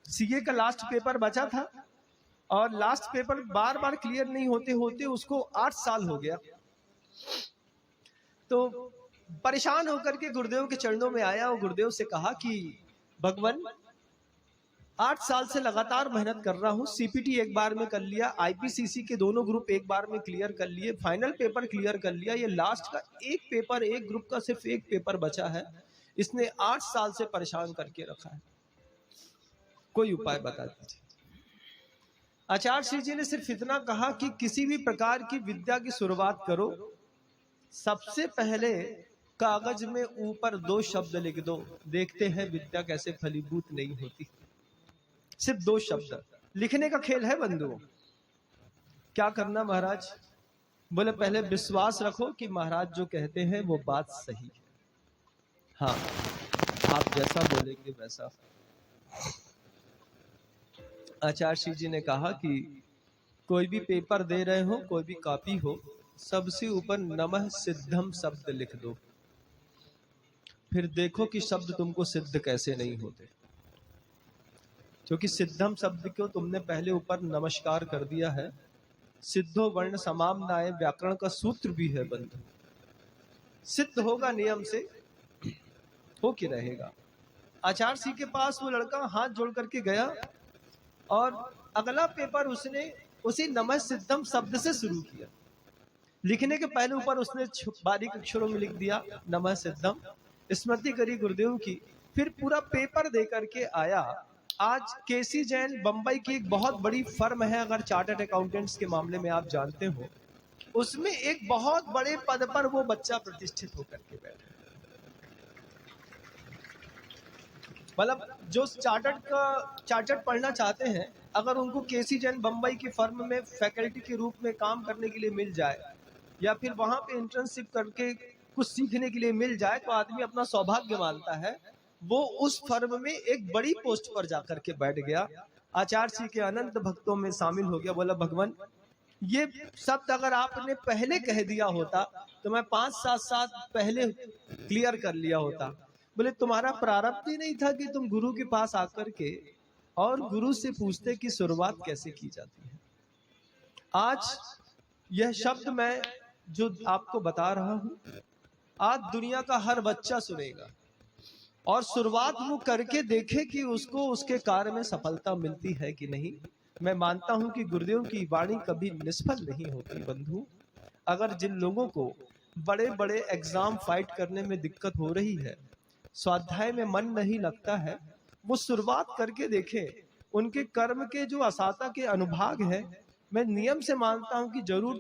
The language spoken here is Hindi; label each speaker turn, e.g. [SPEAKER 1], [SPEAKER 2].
[SPEAKER 1] सीए का लास्ट पेपर बचा था और लास्ट पेपर बार बार क्लियर नहीं होते होते उसको 8 साल हो गया। तो परेशान होकर के गुरुदेव के चरणों में आया और गुरुदेव से कहा कि भगवान 8 साल से लगातार मेहनत कर रहा हूँ, सीपीटी एक बार में कर लिया, आईपीसीसी के दोनों ग्रुप एक बार में क्लियर कर लिए, फाइनल पेपर क्लियर कर लिया, ये लास्ट का एक पेपर, एक ग्रुप का सिर्फ एक पेपर बचा है, इसने 8 साल से परेशान करके रखा है, कोई उपाय बता दीजिए। आचार्य श्री जी ने सिर्फ इतना कहा कि किसी भी प्रकार की विद्या की शुरुआत करो, सबसे पहले कागज में ऊपर 2 शब्द लिख दो, देखते हैं विद्या कैसे फलीभूत नहीं होती। सिर्फ 2 शब्द लिखने का खेल है बंधुओं। क्या करना महाराज? बोले पहले विश्वास रखो कि महाराज जो कहते हैं वो बात सही है। हाँ, आप जैसा बोलेंगे वैसा। आचार्य श्री जी ने कहा कि कोई भी पेपर दे रहे हो, कोई भी कॉपी हो, सबसे ऊपर नमः सिद्धम शब्द लिख दो, फिर देखो कि शब्द तुमको सिद्ध कैसे नहीं होते। क्योंकि सिद्धम शब्द को तुमने पहले ऊपर नमस्कार कर दिया है। सिद्धो वर्ण समाम्नाय व्याकरण का सूत्र भी है बंधु, सिद्ध होगा नियम से, हो के रहेगा। आचार्य श्री के पास वो लड़का हाथ जोड़ करके गया और अगला पेपर उसने उसी नमः सिद्धम शब्द से शुरू किया। लिखने के पहले ऊपर उसने बारीक अक्षरों में लिख दिया नमः सिद्धम, स्मृति करी गुरुदेव की, फिर पूरा पेपर दे करके आया। आज केसी जैन बंबई की एक बहुत बड़ी फर्म है, अगर चार्टर्ड अकाउंटेंट्स के मामले में आप जानते हो, उसमें एक बहुत बड़े पद पर वो बच्चा प्रतिष्ठित होकर के बैठा। मतलब जो चार्टर्ड पढ़ना चाहते हैं, अगर उनको केसी जैन बंबई की फर्म में फैकल्टी के रूप में काम करने के लिए मिल जाए या फिर वहां पे इंटर्नशिप करके कुछ सीखने के लिए मिल जाए, तो आदमी अपना सौभाग्य मानता है। वो उस फर्म में एक बड़ी पोस्ट पर जाकर के बैठ गया, आचार्य श्री के अनंत भक्तों में शामिल हो गया। बोला भगवान, ये शब्द अगर आपने पहले कह दिया होता तो मैं 5-7 साल पहले क्लियर कर लिया होता। बोले तुम्हारा प्रारब्ध ही नहीं था कि तुम गुरु के पास आकर के और गुरु से पूछते कि शुरुआत कैसे की जाती है। आज यह शब्द मैं जो आपको बता रहा हूं, आज दुनिया का हर बच्चा सुनेगा और शुरुआत वो करके देखे कि उसको उसके कार्य में सफलता मिलती है कि नहीं। मैं मानता हूं कि गुरुदेव की वाणी कभी निष्फल नहीं होती बंधु। अगर जिन लोगों को बड़े बड़े एग्जाम फाइट करने में दिक्कत हो रही है, स्वाध्याय में मन नहीं लगता है, वो शुरुआत करके देखे। उनके कर्म के जो असाता के अनुभाग है, मैं नियम से मानता हूं कि जरूर